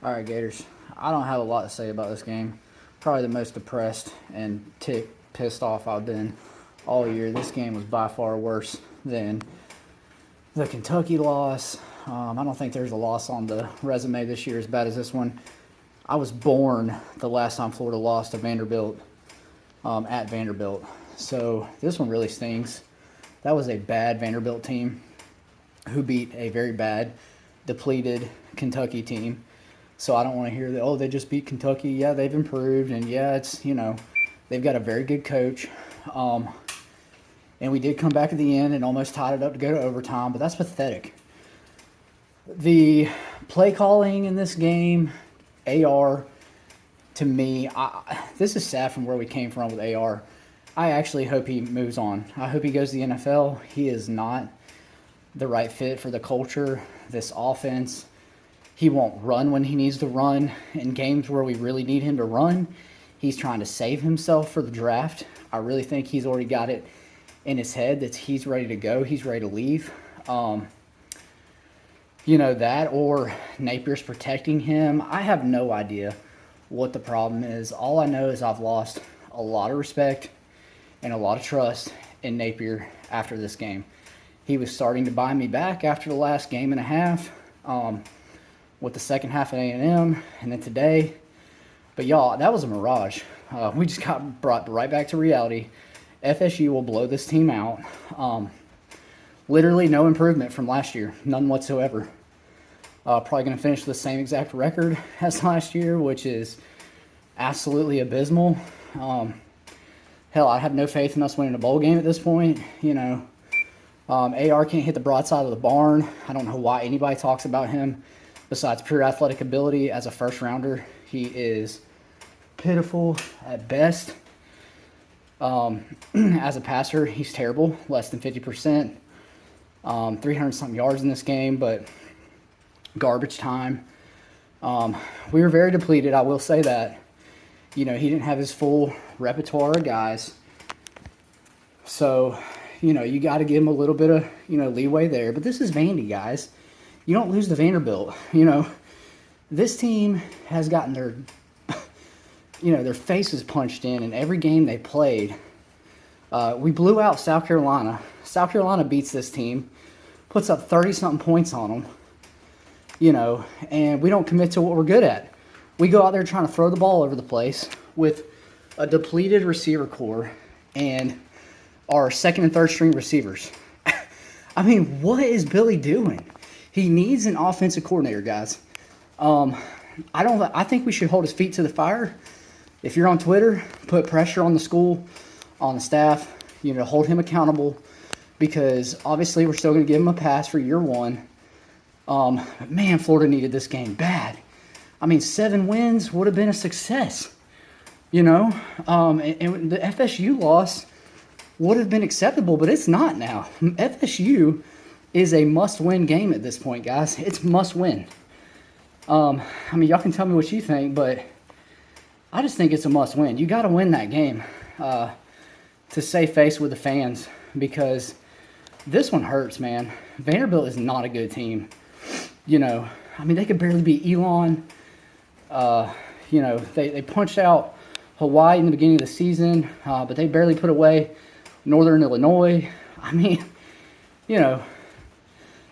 All right, Gators. I don't have a lot to say about this game. Probably the most depressed and pissed off I've been all year. This game was by far worse than the Kentucky loss. I don't think there's a loss on the resume this year as bad as this one. I was born the last time Florida lost to Vanderbilt at Vanderbilt. So this one really stings. That was a bad Vanderbilt team who beat a very bad, depleted Kentucky team. So I don't want to hear that, oh, they just beat Kentucky. Yeah, they've improved. And yeah, they've got a very good coach. And we did come back at the end and almost tied it up to go to overtime, but that's pathetic. The play calling in this game, AR, to me, this is sad from where we came from with AR. I actually hope he moves on. I hope he goes to the NFL. He is not the right fit for the culture, this offense. He won't run when he needs to run. In games where we really need him to run, he's trying to save himself for the draft. I really think he's already got it in his head that he's ready to go. He's ready to leave. That or Napier's protecting him. I have no idea what the problem is. All I know is I've lost a lot of respect and a lot of trust in Napier after this game. He was starting to buy me back after the last game and a half with the second half at A&M, and then today. But y'all, that was a mirage. We just got brought right back to reality. FSU will blow this team out. Literally no improvement from last year, none whatsoever. Probably going to finish the same exact record as last year, which is absolutely abysmal. Hell, I have no faith in us winning a bowl game at this point. AR can't hit the broadside of the barn. I don't know why anybody talks about him besides pure athletic ability as a first rounder. He is pitiful at best. As a passer, he's terrible, less than 50%. 300-something yards in this game, but garbage time. We were very depleted, I will say that. He didn't have his full repertoire of guys. So, you got to give him a little bit of, leeway there. But this is Vandy, guys. You don't lose to Vanderbilt. This team has gotten their faces punched in every game they played. We blew out South Carolina. South Carolina beats this team, puts up 30-something points on them, and we don't commit to what we're good at. We go out there trying to throw the ball over the place with a depleted receiver core and our second and third string receivers. I mean, what is Billy doing? He needs an offensive coordinator, guys. I think we should hold his feet to the fire. If you're on Twitter, put pressure on the school, on the staff, hold him accountable, because obviously we're still going to give him a pass for year one. But man, Florida needed this game bad. 7 wins would have been a success, and the FSU loss would have been acceptable, but it's not now. FSU is a must-win game at this point, guys. It's must-win. Y'all can tell me what you think, but I just think it's a must-win. You got to win that game to save face with the fans, because this one hurts, man. Vanderbilt is not a good team. They could barely beat Elon. They punched out Hawaii in the beginning of the season, but they barely put away Northern Illinois.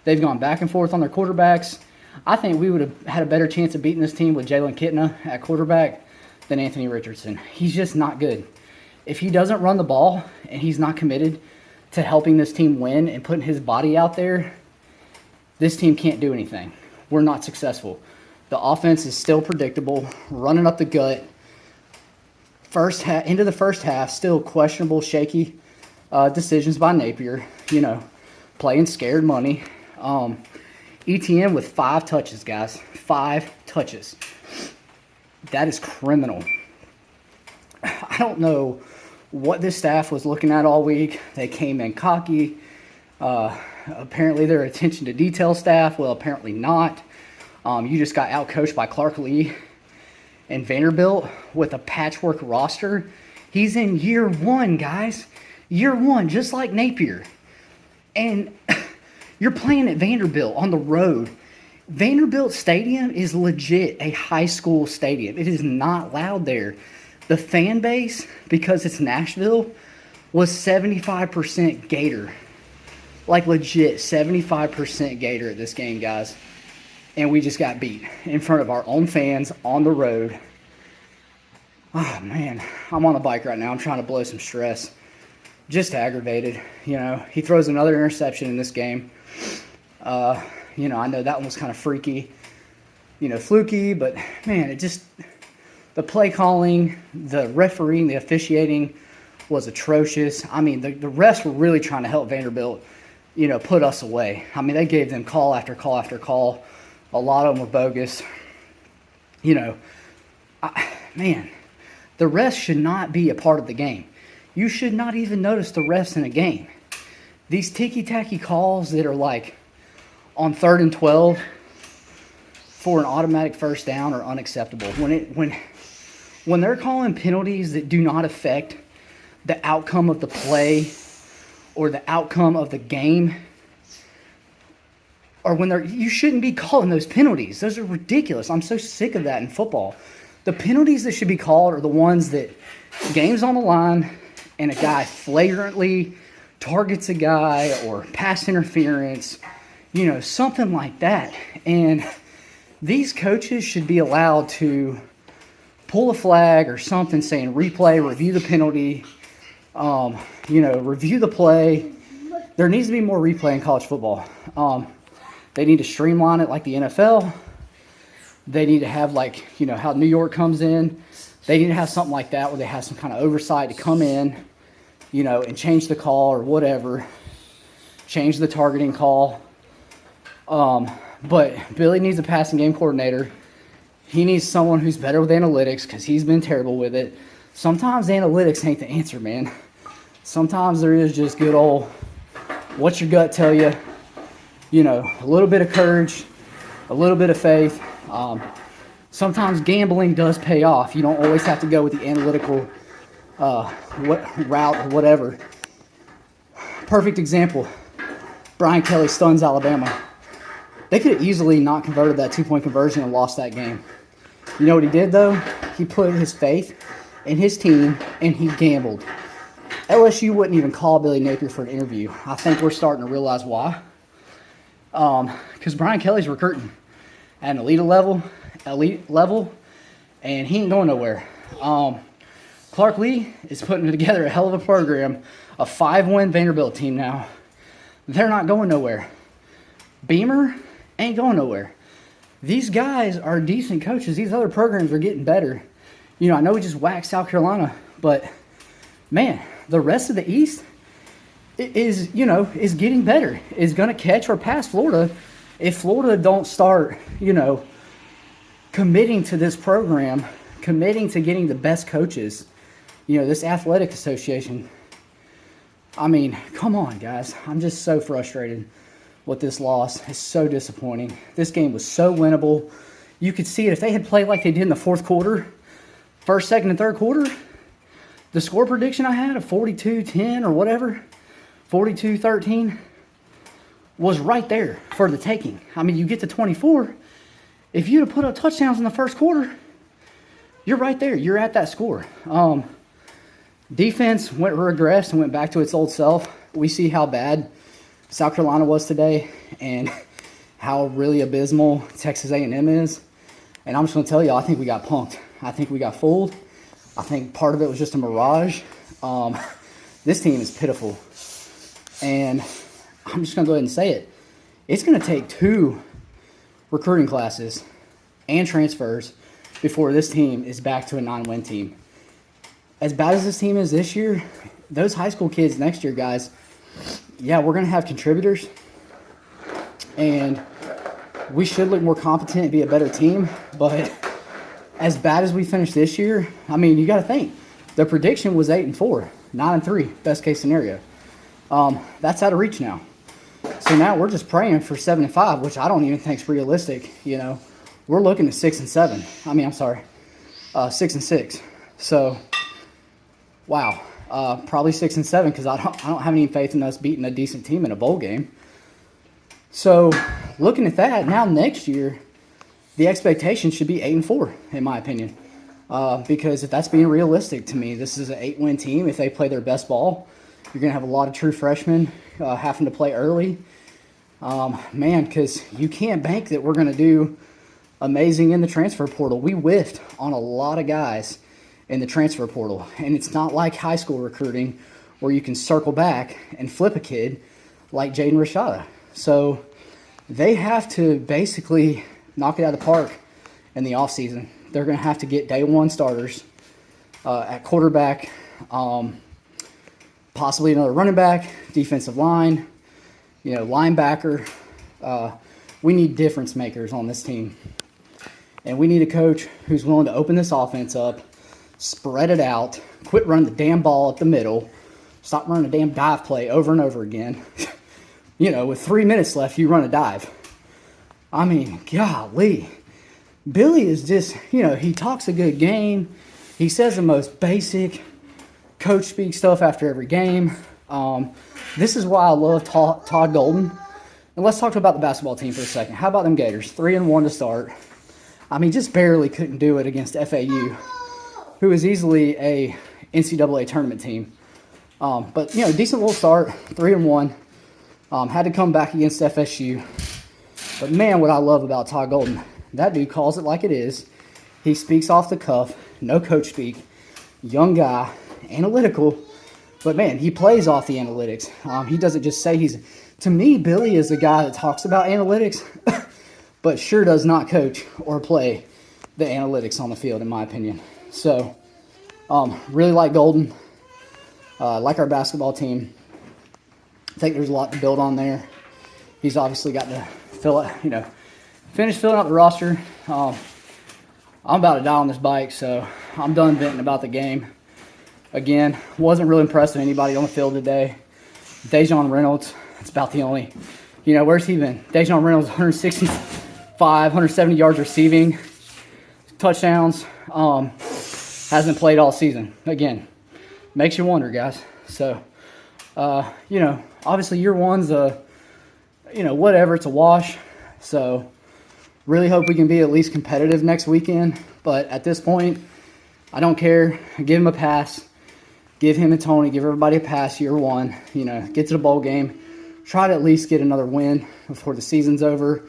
They've gone back and forth on their quarterbacks. I think we would have had a better chance of beating this team with Jalen Kitna at quarterback than Anthony Richardson. He's just not good. If he doesn't run the ball and he's not committed to helping this team win and putting his body out there, this team can't do anything. We're not successful. The offense is still predictable, running up the gut. Into the first half, still questionable, shaky decisions by Napier. Playing scared money. ETN with 5 touches, guys. 5 touches. That is criminal. I don't know what this staff was looking at all week. They came in cocky. Apparently they're attention to detail staff. Well, apparently not. You just got outcoached by Clark Lee and Vanderbilt with a patchwork roster. He's in year 1, guys. Year 1, just like Napier. And you're playing at Vanderbilt on the road Vanderbilt Stadium is legit a high school stadium. It is not loud there. The fan base, because it's Nashville, was 75% Gator. Like legit 75% Gator at this game, guys. And we just got beat in front of our own fans on the road. Oh, man. I'm on the bike right now. I'm trying to blow some stress. Just aggravated. You know, he throws another interception in this game. You know, I know that one was kind of freaky, you know, fluky, but, man, it just, the play calling, the refereeing, the officiating was atrocious. I mean, the refs were really trying to help Vanderbilt, you know, put us away. I mean, they gave them call after call after call. A lot of them were bogus. You know, man, the refs should not be a part of the game. You should not even notice the refs in a game. These ticky-tacky calls that are like on 3rd and 12 for an automatic first down are unacceptable. When they're calling penalties that do not affect the outcome of the play or the outcome of the game, or you shouldn't be calling those penalties. Those are ridiculous. I'm so sick of that in football. The penalties that should be called are the ones that game's on the line and a guy flagrantly targets a guy or pass interference, you know, something like that. And these coaches should be allowed to pull a flag or something saying replay, review the penalty, you know, review the play. There needs to be more replay in college football. They need to streamline it like the NFL. They need to have, like, you know, how New York comes in. They need to have something like that where they have some kind of oversight to come in, you know, and change the call or whatever. Change the targeting call. But Billy needs a passing game coordinator. He needs someone who's better with analytics because he's been terrible with it. Sometimes analytics ain't the answer, man. Sometimes there is just good old, what's your gut tell you? You know, a little bit of courage, a little bit of faith. Sometimes gambling does pay off. You don't always have to go with the analytical route or whatever. Perfect example. Brian Kelly stuns Alabama. They could have easily not converted that 2-point conversion and lost that game. You know what he did, though? He put his faith in his team, and he gambled. LSU wouldn't even call Billy Napier for an interview. I think we're starting to realize why. Because Brian Kelly's recruiting at an elite level, and he ain't going nowhere. Clark Lee is putting together a hell of a program, a 5-win Vanderbilt team now. They're not going nowhere. Beamer ain't going nowhere. These guys are decent coaches. These other programs are getting better. You know, I know we just whacked South Carolina, but, man, the rest of the East is getting better, is going to catch or pass Florida if Florida don't start, you know, committing to this program, committing to getting the best coaches, you know, this athletic association. I mean, come on, guys. I'm just so frustrated with this loss. It's so disappointing. This game was so winnable. You could see it. If they had played like they did in the fourth quarter, first, second, and third quarter, the score prediction I had of 42-10 or whatever, 42-13, was right there for the taking. I mean, you get to 24. If you'd have put up touchdowns in the first quarter, you're right there. You're at that score. Defense regressed and went back to its old self. We see how bad South Carolina was today and how really abysmal Texas A&M is. And I'm just going to tell you, I think we got punked. I think we got fooled. I think part of it was just a mirage. This team is pitiful. And I'm just going to go ahead and say it. It's going to take 2 recruiting classes and transfers before this team is back to a 9-win team. As bad as this team is this year, those high school kids next year, guys, yeah, we're going to have contributors. And we should look more competent and be a better team. But as bad as we finished this year, I mean, you got to think. The prediction was 8-4, 9-3, best case scenario. That's out of reach now. So now we're just praying for 7-5, which I don't even think is realistic. You know, we're looking at 6-7. I mean, I'm sorry, 6-6. So, wow, probably 6-7 because I don't have any faith in us beating a decent team in a bowl game. So looking at that, now next year, the expectation should be 8-4, in my opinion. Because if that's being realistic to me, this is an 8-win team. If they play their best ball, you're going to have a lot of true freshmen having to play early. Man, because you can't bank that we're going to do amazing in the transfer portal. We whiffed on a lot of guys in the transfer portal. And it's not like high school recruiting where you can circle back and flip a kid like Jaden Rashada. So they have to basically knock it out of the park in the offseason. They're going to have to get day one starters at quarterback, possibly another running back, defensive line, linebacker. We need difference makers on this team. And we need a coach who's willing to open this offense up, spread it out, quit running the damn ball up the middle, stop running a damn dive play over and over again. With 3 minutes left, you run a dive. I mean, golly. Billy is just, he talks a good game. He says the most basic coach speak stuff after every game. This is why I love Todd Golden. And let's talk about the basketball team for a second. How about them Gators? 3-1 to start. I mean, just barely couldn't do it against FAU, who is easily a NCAA tournament team. But, decent little start, 3-1. Had to come back against FSU. But, man, what I love about Todd Golden, that dude calls it like it is. He speaks off the cuff, no coach speak, young guy, analytical. But, man, he plays off the analytics. He doesn't just say he's – to me, Billy is the guy that talks about analytics, but sure does not coach or play the analytics on the field, in my opinion. So, really like Golden. Like our basketball team. I think there's a lot to build on there. He's obviously got to finish filling out the roster. I'm about to die on this bike, so I'm done venting about the game. Again, wasn't really impressed with anybody on the field today. Dejon Reynolds, it's about the only, where's he been? Dejon Reynolds, 165, 170 yards receiving, touchdowns. Hasn't played all season. Again, makes you wonder, guys. So, obviously year one's whatever, it's a wash. So, really hope we can be at least competitive next weekend. But at this point, I don't care. Give him a pass. Give him and Tony, give everybody a pass year one. Get to the bowl game. Try to at least get another win before the season's over.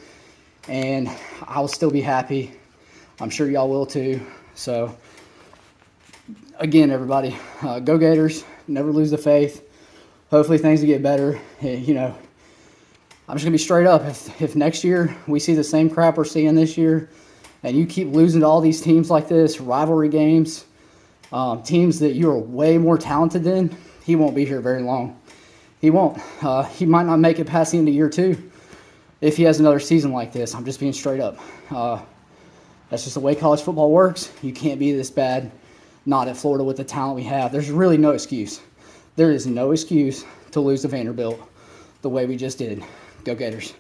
And I'll still be happy. I'm sure y'all will too. So, again, everybody, go Gators. Never lose the faith. Hopefully things will get better. I'm just going to be straight up. If next year we see the same crap we're seeing this year and you keep losing to all these teams like this, rivalry games, teams that you are way more talented than, he won't be here very long. He won't. He might not make it past the end of year two if he has another season like this. I'm just being straight up. That's just the way college football works. You can't be this bad, not at Florida with the talent we have. There's really no excuse. There is no excuse to lose to Vanderbilt the way we just did. Go Gators.